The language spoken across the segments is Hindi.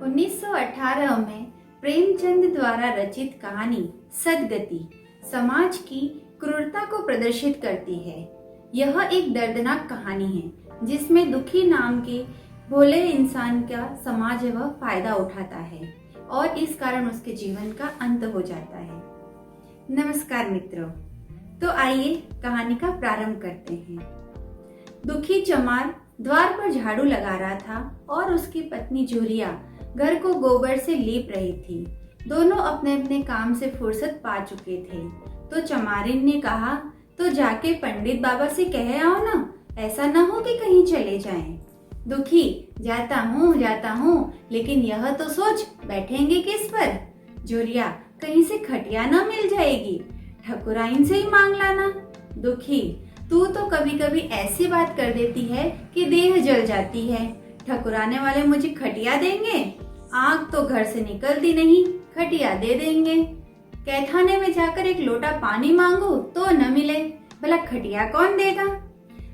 1918 में प्रेमचंद द्वारा रचित कहानी सदगति समाज की क्रूरता को प्रदर्शित करती है। यह एक दर्दनाक कहानी है जिसमें दुखी नाम के भोले इंसान का समाज वह फायदा उठाता है और इस कारण उसके जीवन का अंत हो जाता है। नमस्कार मित्रों, तो आइए कहानी का प्रारंभ करते हैं। दुखी चमार द्वार पर झाड़ू लगा रहा था और उसकी पत्नी झुरिया घर को गोबर से लीप रही थी। दोनों अपने अपने काम से फुर्सत पा चुके थे। तो चमारिन ने कहा, तो जाके पंडित बाबा से कह आओ ना, ऐसा न हो कि कहीं चले जाएं। दुखी, जाता हूँ, लेकिन यह तो सोच बैठेंगे किस पर। झुरिया, कहीं से खटिया न मिल जाएगी, ठकुराइन से ही मांग लाना। दुखी, तू तो कभी कभी ऐसी बात कर देती है कि देह जल जाती है। ठकुराने वाले मुझे खटिया देंगे, आग तो घर से निकलती नहीं, खटिया दे देंगे। कैथाने में जाकर एक लोटा पानी मांगू तो न मिले, भला खटिया कौन देगा।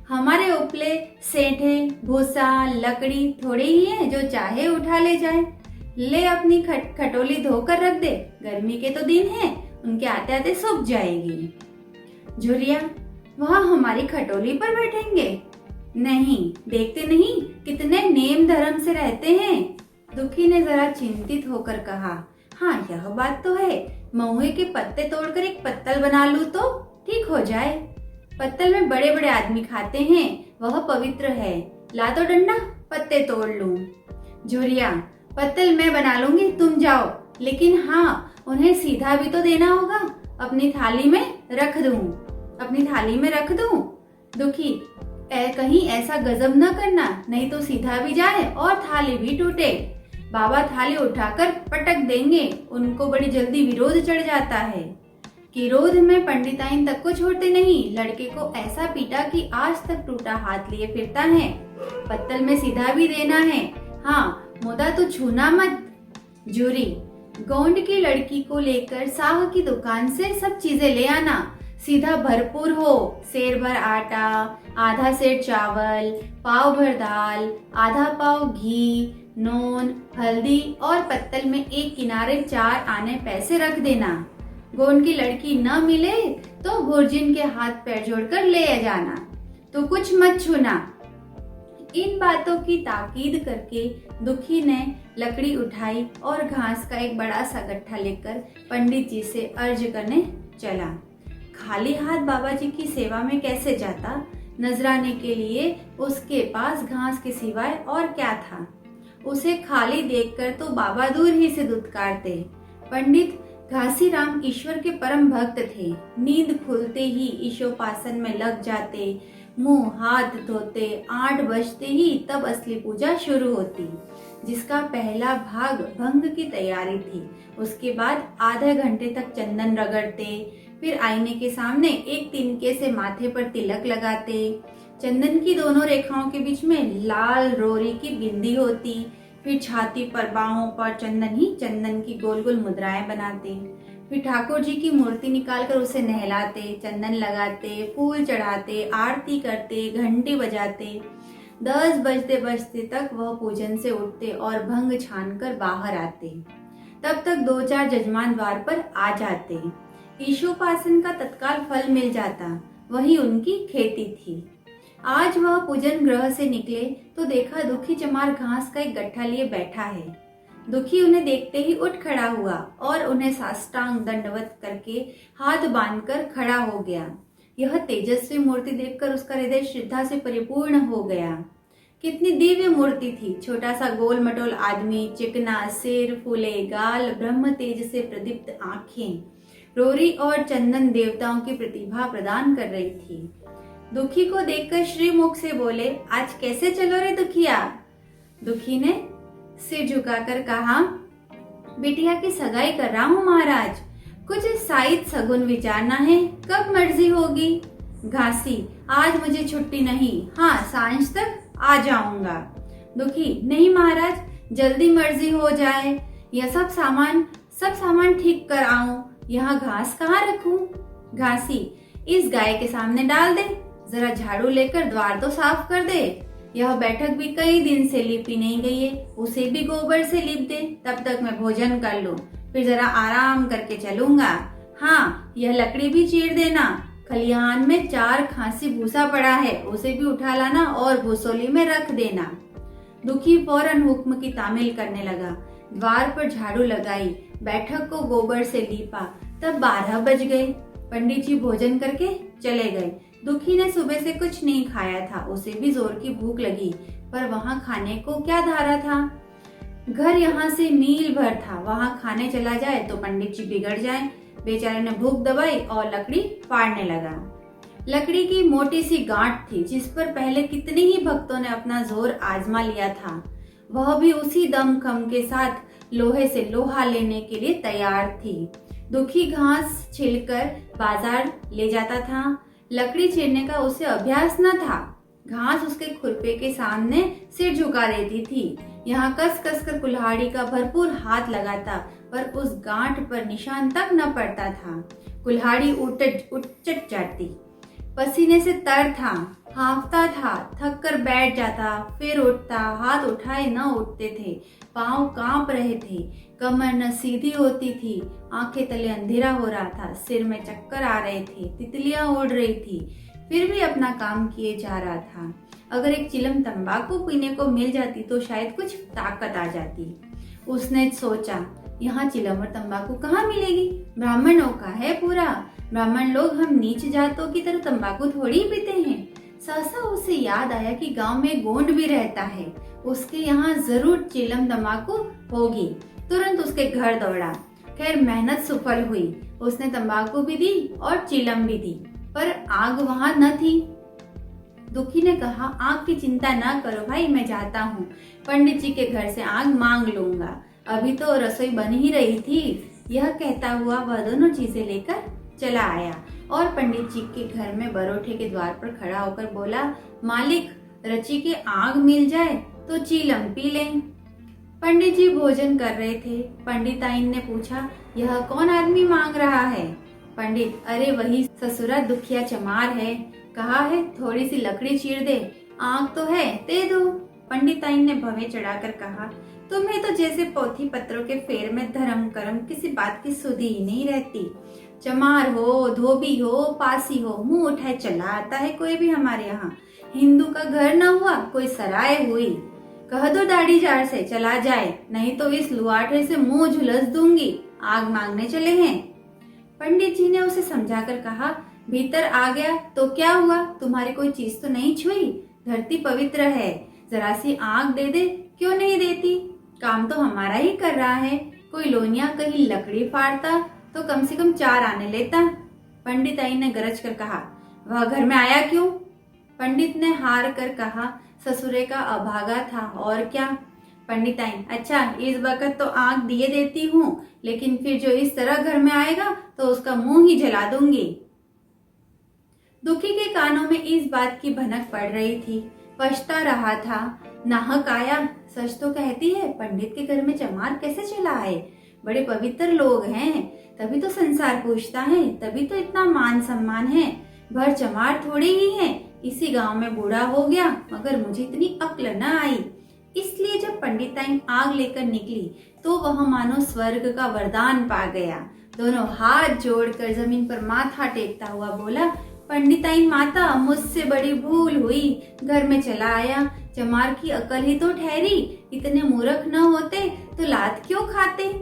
हमारे उपले सेठे भूसा लकड़ी थोड़ी ही है जो चाहे उठा ले जाए। ले अपनी खटोली धोकर रख दे, गर्मी के तो दिन है, उनके आते आते सूख जाएगी। झुरिया, वहाँ हमारी खटोली पर बैठेंगे? नहीं, देखते नहीं कितने नेम धर्म से रहते हैं। दुखी ने जरा चिंतित होकर कहा, हाँ यह बात तो है, महुए के पत्ते तोड़कर एक पत्तल बना लूं तो ठीक हो जाए। पत्तल में बड़े बड़े आदमी खाते हैं, वह पवित्र है। ला तो डंडा, पत्ते तोड़ लूं। झुरिया, पत्तल मैं बना लूंगी, तुम जाओ, लेकिन हाँ उन्हें सीधा भी तो देना होगा। अपनी थाली में रख दूं। दुखी, कहीं ऐसा गजब न करना, नहीं तो सीधा भी जाए और थाली भी टूटे। बाबा थाली उठाकर पटक देंगे, उनको बड़ी जल्दी विरोध चढ़ जाता है। किरोध में पंडिताइन तक को छोड़ते नहीं, लड़के को ऐसा पीटा कि आज तक टूटा हाथ लिए फिरता है। पत्तल में सीधा भी देना है, हाँ मुदा तो छूना मत। झुरी, गोंड की लड़की को लेकर साह की दुकान से सब चीजें ले आना, सीधा भरपूर हो, सेर भर आटा, आधा सेर चावल, पाव भर दाल, आधा पाव घी, नून, हल्दी और पत्तल में एक किनारे 4 आने पैसे रख देना। गोंड की लड़की न मिले तो गुरजिन के हाथ पैर जोड़कर ले जाना, तो कुछ मत छूना। इन बातों की ताकीद करके दुखी ने लकड़ी उठाई और घास का एक बड़ा सा गट्ठा लेकर पंडित जी से अर्ज करने चला। खाली हाथ बाबा जी की सेवा में कैसे जाता, नजराने के लिए उसके पास घास के सिवाय और क्या था। उसे खाली देखकर तो बाबा दूर ही से दुत्कारते। पंडित घासीराम ईश्वर के परम भक्त थे। नींद खुलते ही ईशोपासन में लग जाते, मुंह हाथ धोते, 8 बजते ही तब असली पूजा शुरू होती, जिसका पहला भाग भंग की तैयारी थी। उसके बाद आधे घंटे तक चंदन रगड़ते, फिर आईने के सामने एक तिनके से माथे पर तिलक लगाते। चंदन की दोनों रेखाओं के बीच में लाल रोरी की बिंदी होती। फिर छाती पर बाहों पर चंदन की गोल गोल मुद्राएं बनाते। फिर ठाकुर जी की मूर्ति निकालकर उसे नहलाते, चंदन लगाते, फूल चढ़ाते, आरती करते, घंटी बजाते। 10 बजते बजते तक वह पूजन से उठते और भंग छानकर बाहर आते। तब तक 2-4 जजमान द्वार पर आ जाते। ईशोपासन का तत्काल फल मिल जाता, वही उनकी खेती थी। आज वह पूजन ग्रह से निकले तो देखा दुखी चमार घास का एक गट्ठा लिए बैठा है। दुखी उन्हें देखते ही उठ खड़ा हुआ और उन्हें साष्टांग दंडवत करके हाथ बांधकर खड़ा हो गया। यह तेजस्वी मूर्ति देखकर उसका हृदय श्रद्धा से परिपूर्ण हो गया। कितनी दिव्य मूर्ति थी। छोटा सा गोल मटोल आदमी, चिकना सिर, फूले गाल, ब्रह्म तेज से प्रदीप्त आंखें, रोरी और चंदन देवताओं की प्रतिभा प्रदान कर रही थी। दुखी को देखकर श्री मुख से बोले, आज कैसे चलो रे दुखिया। दुखी ने सिर झुकाकर कहा, बिटिया की सगाई कर रहा हूँ महाराज, कुछ साइद सगुन विचारना है, कब मर्जी होगी। घासी, आज मुझे छुट्टी नहीं, हाँ सांझ तक आ जाऊंगा। दुखी, नहीं महाराज, जल्दी मर्जी हो जाए, यह सब सामान ठीक कर आऊं, यहाँ घास कहाँ रखूं। घासी, इस गाय के सामने डाल दे, जरा झाड़ू लेकर द्वार तो साफ कर दे। यह बैठक भी कई दिन से लीपी नहीं गई है, उसे भी गोबर से लीप दे, तब तक मैं भोजन कर लूं, फिर जरा आराम करके चलूंगा। हाँ, यह लकड़ी भी चीर देना। खलिहान में 4 खांसी भूसा पड़ा है, उसे भी उठा लाना और भूसोली में रख देना। दुखी फौरन हुक्म की तामील करने लगा। द्वार पर झाड़ू लगाई, बैठक को गोबर से लीपा। तब 12 बज गए। पंडित जी भोजन करके चले गए। दुखी ने सुबह से कुछ नहीं खाया था, उसे भी जोर की भूख लगी, पर वहाँ खाने को क्या धारा था। घर यहाँ से मील भर था, वहाँ खाने चला जाए तो पंडित जी बिगड़ जाए। बेचारे ने भूख दबाई और लकड़ी फाड़ने लगा। लकड़ी की मोटी सी गांठ थी, जिस पर पहले कितने ही भक्तों ने अपना जोर आजमा लिया था। वह भी उसी दमखम के साथ लोहे से लोहा लेने के लिए तैयार थी। दुखी घास छिलकर बाजार ले जाता था। लकड़ी चीरने का उसे अभ्यास न था। घास उसके खुरपे के सामने सिर झुका देती थी। यहाँ कस कस कर कुल्हाड़ी का भरपूर हाथ लगाता, पर उस गांठ पर निशान तक न पड़ता था। कुल्हाड़ी उचट जाती। पसीने से तर था, हांफता था, थक कर बैठ जाता, फिर उठता। हाथ उठाए न उठते थे, पांव कांप रहे थे, कमर न सीधी होती थी, आंखें तले अंधेरा हो रहा था, सिर में चक्कर आ रहे थे, तितलियां उड़ रही थी, फिर भी अपना काम किए जा रहा था। अगर एक चिलम तंबाकू पीने को मिल जाती तो शायद कुछ ताकत आ जाती। उसने सोचा, यहाँ चिलम और तंबाकू कहाँ मिलेगी? ब्राह्मणों का है पूरा। ब्राह्मण लोग हम नीच जातों की तरह तंबाकू थोड़ी पीते हैं। सहसा उसे याद आया कि गांव में गोंड भी रहता है, उसके यहाँ जरूर चिलम तंबाकू होगी। तुरंत उसके घर दौड़ा। खैर मेहनत सफल हुई। उसने तंबाकू भी दी और चिलम भी दी, पर आग वहां न थी। दुखी ने कहा, आग की चिंता न करो भाई, मैं जाता हूँ, पंडित जी के घर से आग मांग लूंगा, अभी तो रसोई बन ही रही थी। यह कहता हुआ वह दोनों चीजें लेकर चला आया और पंडित जी के घर में बरोठे के द्वार पर खड़ा होकर बोला, मालिक, रची के आग मिल जाए तो चीलम पी लें। पंडित जी भोजन कर रहे थे। पंडिताइन ने पूछा, यह कौन आदमी मांग रहा है? पंडित, अरे वही ससुरा दुखिया चमार है, कहा है थोड़ी सी लकड़ी चीर दे, आग तो है, दे दो। पंडिताइन ने भवें चढ़ाकर कहा, तुम्हें तो जैसे पोथी पत्रों के फेर में धर्म कर्म किसी बात की सुधी ही नहीं रहती। चमार हो, धोबी हो, पासी हो, मुंह उठाए चला आता है कोई भी हमारे यहाँ। हिंदू का घर न हुआ, कोई सराय हुई, कह दो दाढ़ी जार से चला जाए, नहीं तो इस लुआठे से मुंह झुलस दूंगी, आग मांगने चले हैं। पंडित जी ने उसे समझाकर कहा, भीतर आ गया तो क्या हुआ, तुम्हारी कोई चीज तो नहीं छुई, धरती पवित्र है, जरा सी आग दे दे, क्यों नहीं देती, काम तो हमारा ही कर रहा है, कोई लोनिया कहीं लकड़ी फाड़ता तो कम से कम 4 आने लेता। पंडिताई ने गरज कर कहा, वह घर में आया क्यों? पंडित ने हार कर कहा, ससुरे का अभागा था और क्या। पंडिताई, अच्छा इस वक्त तो आग दिए देती हूँ, लेकिन फिर जो इस तरह घर में आएगा तो उसका मुंह ही जला दूंगी। दुखी के कानों में इस बात की भनक पड़ रही थी, पछता रहा था। नाहक आया, सच तो कहती है, पंडित के घर में चमार कैसे चला आए, बड़े पवित्र लोग हैं, तभी तो संसार पूछता है, तभी तो इतना मान सम्मान है, भर चमार थोड़े ही है, इसी गांव में बूढ़ा हो गया, मगर मुझे इतनी अक्ल न आई। इसलिए जब पंडिताइन आग लेकर निकली तो वह मानो स्वर्ग का वरदान पा गया। दोनों हाथ जोड़कर जमीन पर माथा टेकता हुआ बोला, पंडिताइन माता, मुझसे बड़ी भूल हुई, घर में चला आया, चमार की अकल ही तो ठहरी, इतने मूर्ख न होते तो लात क्यों खाते।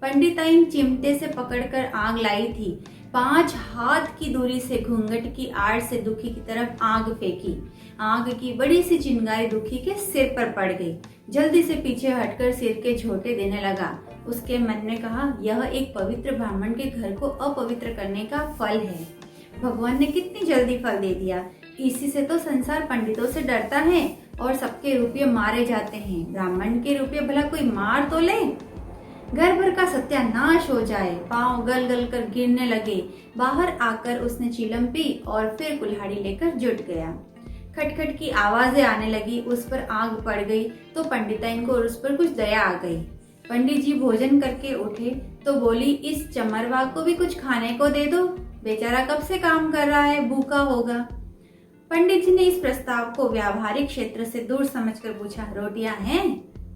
पंडिताइन चिमटे से पकड़कर आग लाई थी। 5 हाथ की दूरी से घूंघट की आड़ से दुखी की तरफ आग फेंकी। आग की बड़ी सी चिंगारी दुखी के सिर पर पड़ गई। जल्दी से पीछे हटकर सिर के झोंटे देने लगा। उसके मन में कहा, यह एक पवित्र ब्राह्मण के घर को अपवित्र करने का फल है। भगवान ने कितनी जल्दी फल दे दिया। इसी से तो संसार पंडितों से डरता है और सबके रुपये मारे जाते हैं। ब्राह्मण के रुपये भला कोई मार तो ले। घर भर का सत्यानाश हो जाए। पांव गल गल कर गिरने लगे। बाहर आकर उसने चिलम पी और फिर कुल्हाड़ी लेकर जुट गया। खटखट की आवाजें आने लगी। उस पर आग पड़ गई तो पंडिताइन को उस पर कुछ दया आ गई। पंडित जी भोजन करके उठे तो बोली, इस चमरवा को भी कुछ खाने को दे दो, बेचारा कब से काम कर रहा है, भूखा होगा। पंडित जी ने इस प्रस्ताव को व्यावहारिक क्षेत्र से दूर समझकर पूछा, रोटियां हैं?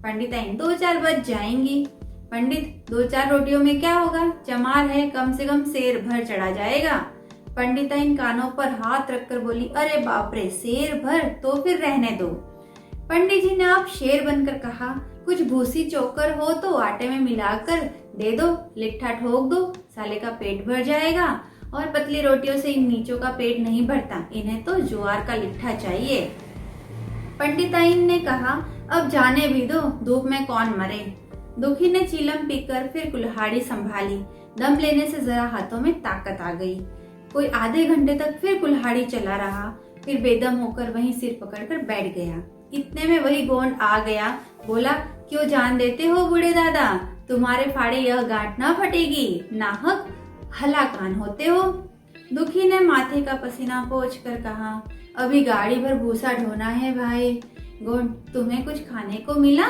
पंडिताइन, 2-4 बज जाएंगी। पंडित, 2-4 रोटियों में क्या होगा, चमार है, कम से कम सेर भर चढ़ा जाएगा। पंडिताइन कानों पर हाथ रखकर बोली, अरे बाप रे, सेर भर? तो फिर रहने दो। पंडित जी ने अब शेर बनकर कहा, कुछ भूसी चोकर हो तो आटे में मिलाकर दे दो, लिट्ठा ठोक दो, साले का पेट भर जाएगा। और पतली रोटियों से इन नीचों का पेट नहीं भरता, इन्हें तो ज्वार का लिट्ठा चाहिए। पंडिताइन ने कहा, अब जाने भी दो, धूप में कौन मरे। दुखी ने चीलम पीकर फिर कुल्हाड़ी संभाली। दम लेने से जरा हाथों में ताकत आ गई। कोई आधे घंटे तक फिर कुल्हाड़ी चला रहा, फिर बेदम होकर वहीं सिर पकड़कर बैठ गया। इतने में वही गोंड आ गया। बोला, क्यों जान देते हो बूढ़े दादा, तुम्हारे फाड़े यह गांठ ना फटेगी, नाहक हलाकान होते हो। दुखी ने माथे का पसीना पोंछ कर कहा, अभी गाड़ी भर भूसा ढोना है भाई। गोंड, तुम्हें कुछ खाने को मिला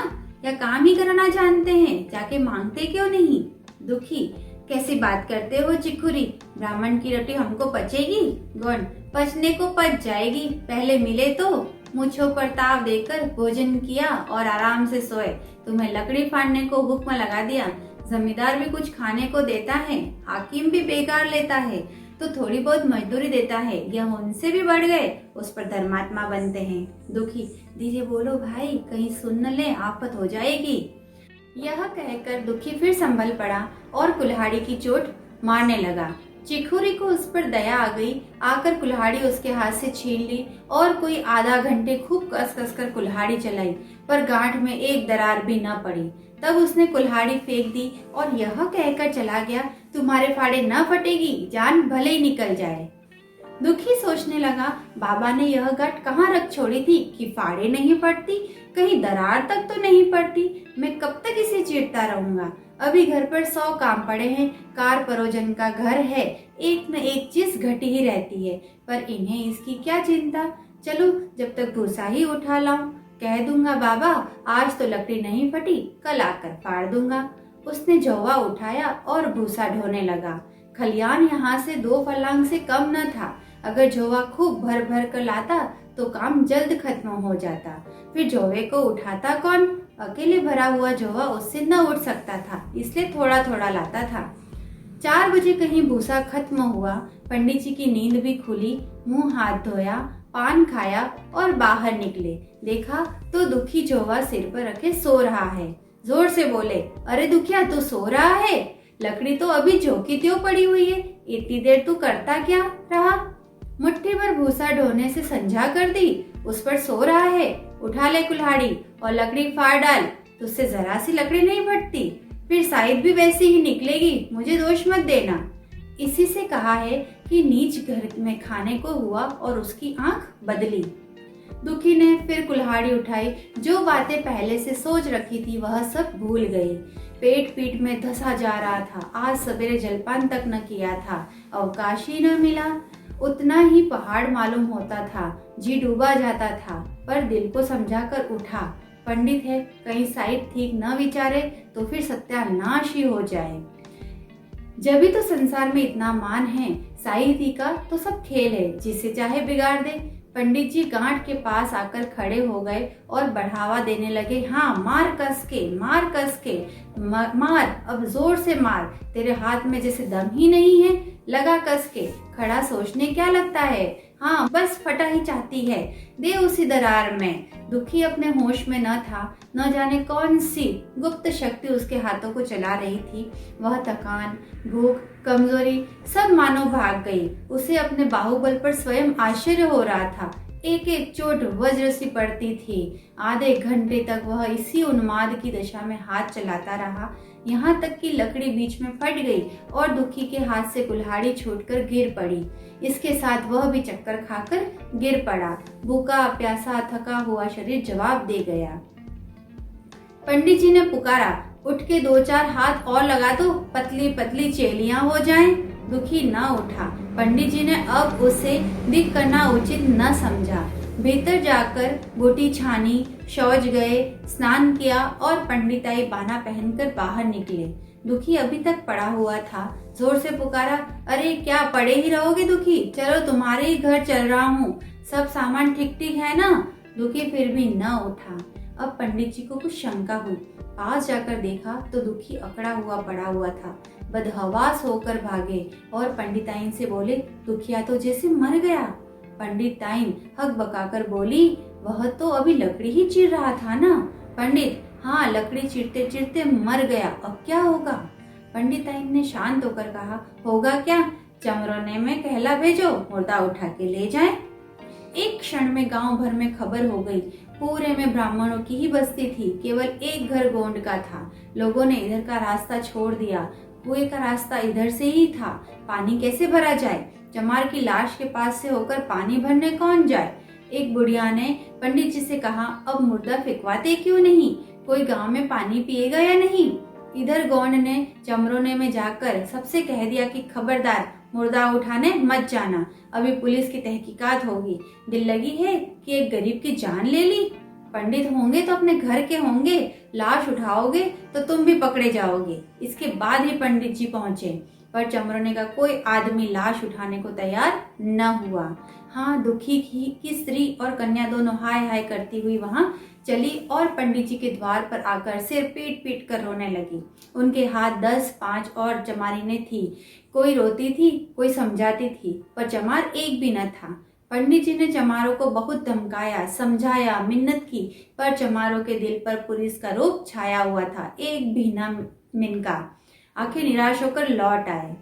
या काम ही करना जानते हैं, जाके मांगते क्यों नहीं। दुखी, कैसी बात करते हो चिखुरी, ब्राह्मण की रोटी हमको पचेगी। गोंड, पचने को पच जाएगी, पहले मिले तो। मुझो पर ताव देकर भोजन किया और आराम से सोए। तुम्हें लकड़ी फाड़ने को हुक्म लगा दिया, जमींदार भी कुछ खाने को देता है, हाकिम भी बेकार लेता है तो थोड़ी बहुत मजदूरी देता है, यह उनसे भी बढ़ गए, उस पर धर्मात्मा बनते हैं। दुखी, धीरे बोलो भाई, कहीं सुन न ले, आफत हो जाएगी। यह कहकर दुखी फिर संभल पड़ा और कुल्हाड़ी की चोट मारने लगा। चिखुरी को उस पर दया आ गई, आकर कुल्हाड़ी उसके हाथ से छीन ली और कोई आधा घंटे खूब कस कस कर कुल्हाड़ी चलाई, पर गांठ में एक दरार भी न पड़ी। तब उसने कुल्हाड़ी फेंक दी और यह कहकर चला गया, तुम्हारे फाड़े न फटेगी, जान भले ही निकल जाए। दुखी सोचने लगा, बाबा ने यह गांठ कहाँ रख छोड़ी थी कि फाड़े नहीं पड़ती, कहीं दरार तक तो नहीं पड़ती। मैं कब तक इसे चीरता रहूंगा। अभी घर पर 100 काम पड़े हैं, कार परोजन का घर है, एक न एक चीज घटी ही रहती है, पर इन्हें इसकी क्या चिंता। चलो जब तक भूसा ही उठा लाऊं, कह दूंगा बाबा आज तो लकड़ी नहीं फटी, कल आकर फाड़ दूंगा। उसने झोवा उठाया और भूसा ढोने लगा। खलियान यहाँ से 2 फर्लांग से कम न था। अगर झोवा खूब भर भर कर लाता तो काम जल्द खत्म हो जाता। फिर झोवे को उठाता कौन, अकेले भरा हुआ झोवा उससे न उठ सकता था, इसलिए थोड़ा थोड़ा लाता था। 4 बजे कहीं भूसा खत्म हुआ। पंडित जी की नींद भी खुली, मुंह हाथ धोया, पान खाया और बाहर निकले। देखा तो दुखी झोवा सिर पर रखे सो रहा है। जोर से बोले, अरे दुखिया, तू सो रहा है? लकड़ी तो अभी झोंकी त्यों पड़ी हुई है, इतनी देर तू करता क्या रहा? मुट्ठी भर भूसा ढोने से संझा कर दी, उस पर सो रहा है। उठा ले कुल्हाड़ी और लकड़ी फाड़ डाल, तुझसे जरा सी लकड़ी नहीं फटती, फिर साइड भी वैसी ही निकलेगी, मुझे दोष मत देना। इसी से कहा है कि नीच घर में खाने को हुआ और उसकी आंख बदली। दुखी ने फिर कुल्हाड़ी उठाई। जो बातें पहले से सोच रखी थी वह सब भूल गई। पेट पीठ में धंसा जा रहा था। आज सवेरे जलपान तक न किया था, अवकाश ही न मिला। उतना ही पहाड़ मालूम होता था, जी डूबा जाता था, पर दिल को समझाकर उठा। पंडित है, कहीं साइड ठीक न विचारे तो फिर सत्यानाश ही हो जाए। जब भी तो संसार में इतना मान है, साहित्य का तो सब खेल है, जिसे चाहे बिगाड़ दे। पंडित जी गांठ के पास आकर खड़े हो गए और बढ़ावा देने लगे, हाँ मार कस के, मार कस के, मार, अब जोर से मार, तेरे हाथ में जैसे दम ही नहीं है, लगा कस के, खड़ा सोचने क्या लगता है, हाँ बस फटा ही चाहती है, दे उसी दरार में। दुखी अपने होश में न था, न जाने कौन सी गुप्त शक्ति उसके हाथों को चला रही थी। वह थकान, भूख, कमजोरी सब मानो भाग गई। उसे अपने बाहुबल पर स्वयं आश्चर्य हो रहा था। एक एक चोट वज्र सी पड़ती थी। आधे घंटे तक वह इसी उन्माद की दशा में हाथ चलाता रहा, यहाँ तक कि लकड़ी बीच में फट गई और दुखी के हाथ से कुल्हाड़ी छूटकर गिर पड़ी। इसके साथ वह भी चक्कर खाकर गिर पड़ा। भूखा प्यासा थका हुआ शरीर जवाब दे गया। पंडित जी ने पुकारा, उठ के 2-4 हाथ और लगा दो, पतली पतली चेलियां हो जाएं। दुखी न उठा। पंडित जी ने अब उसे दिख करना उचित न समझा। भीतर जाकर बूटी छानी, शौच गए, स्नान किया और पंडिताई बाना पहनकर बाहर निकले। दुखी अभी तक पड़ा हुआ था। जोर से पुकारा, अरे क्या पड़े ही रहोगे दुखी, चलो तुम्हारे ही घर चल रहा हूँ। सब सामान ठीक ठीक है ना? दुखी फिर भी न उठा। अब पंडित जी को कुछ शंका हुई। पास जाकर देखा तो दुखी अकड़ा हुआ पड़ा हुआ था। बदहवास होकर भागे और पंडिताइन से बोले, दुखिया तो जैसे मर गया। पंडिताइन हक बकाकर बोली, वह तो अभी लकड़ी ही चीर रहा था ना? पंडित, हाँ, लकड़ी चीरते चीरते मर गया, अब क्या होगा? पंडिताइन ने शांत होकर कहा, होगा क्या, चमरोने में कहला भेजो, मुर्दा उठा के ले जाए। एक क्षण में गांव भर में खबर हो गई। पूरे में ब्राह्मणों की ही बस्ती थी, केवल एक घर गोंड का था। लोगों ने इधर का रास्ता छोड़ दिया, कुएं का रास्ता इधर से ही था। पानी कैसे भरा जाए? चमार की लाश के पास से होकर पानी भरने कौन जाए? एक बुढ़िया ने पंडित जी से कहा, अब मुर्दा फेंकवाते क्यों नहीं? कोई गांव में पानी पिएगा या नहीं? इधर गोंड ने चमरोने में जाकर सबसे कह दिया कि खबरदार, मुर्दा उठाने मत जाना, अभी पुलिस की तहकीकात होगी। दिल लगी है कि एक गरीब की जान ले ली। पंडित होंगे तो अपने घर के होंगे, लाश उठाओगे तो तुम भी पकड़े जाओगे। इसके बाद ही पंडित जी पहुंचे, पर चमरोने का कोई आदमी लाश उठाने को तैयार न हुआ। हाँ, दुखी की स्त्री और कन्या दोनों हाय हाय करती हुई वहां चली और पंडित जी के द्वार पर आकर सिर पीट पीट कर रोने लगी। उनके हाथ 10-5 और चमारिने थी। कोई रोती थी, कोई समझाती थी, पर चमार एक भी न था। पंडित जी ने चमारों को बहुत धमकाया, समझाया, मिन्नत की, पर चमारों के दिल पर पुलिस का रूप छाया हुआ था, एक भी न मिनका। आखिर निराश होकर लौट आए।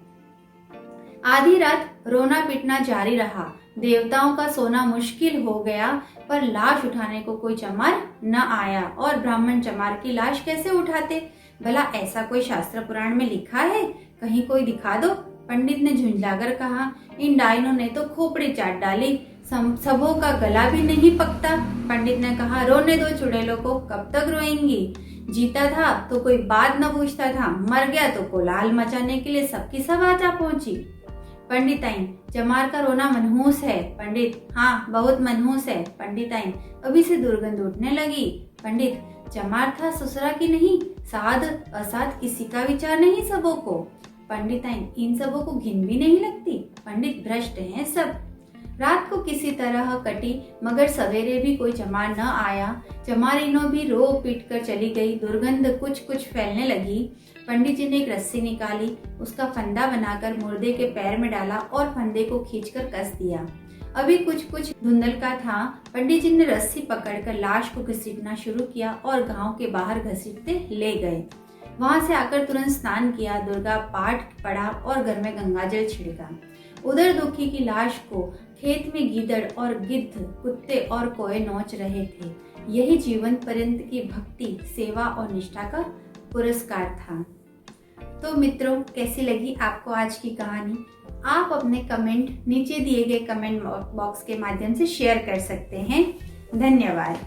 आधी रात रोना पीटना जारी रहा। देवताओं का सोना मुश्किल हो गया, पर लाश उठाने को कोई चमार न आया। और ब्राह्मण चमार की लाश कैसे उठाते? भला ऐसा कोई शास्त्र पुराण में लिखा है? कहीं कोई दिखा दो। पंडित ने झुंझलाकर कहा, इन डाइनों ने तो खोपड़ी चाट डाली, सबों का गला भी नहीं पकता। पंडित ने कहा, रोने दो चुड़ैलों को, कब तक रोएंगी? जीता था तो कोई बात न पूछता था, मर गया तो कोलाहल मचाने के लिए सबकी सब आजा पहुंची। पंडिताइन, चमार का रोना मनहूस है। पंडित, हाँ, बहुत मनहूस है। पंडिताइन, अभी से दुर्गंध उठने लगी। पंडित, चमार था ससुरा की नहीं, साध असाध किसी का विचार नहीं सबों को। पंडिताइन, इन सबों को घिन भी नहीं लगती? पंडित, भ्रष्ट हैं सब। रात को किसी तरह कटी, मगर सवेरे भी कोई चमार न आया। चमारिनों भी रो पीट कर चली गई। दुर्गंध कुछ कुछ फैलने लगी। पंडित जी ने एक रस्सी निकाली, उसका फंदा बनाकर मुर्दे के पैर में डाला और फंदे को खींचकर कस दिया। अभी कुछ कुछ धुंधल का था। पंडित जी ने रस्सी पकड़कर लाश को घसीटना शुरू किया और गांव के बाहर घसीटते ले गए। वहां से आकर तुरंत स्नान किया, दुर्गा पाठ पढ़ा और घर में गंगाजल छिड़का। उधर दुखी की लाश को खेत में गीदड़ और गिद्ध, कुत्ते और कोए नोच रहे थे। यही जीवन पर्यंत की भक्ति, सेवा और निष्ठा का पुरस्कार था। तो मित्रों, कैसी लगी आपको आज की कहानी? आप अपने कमेंट नीचे दिए गए कमेंट बॉक्स के माध्यम से शेयर कर सकते हैं। धन्यवाद।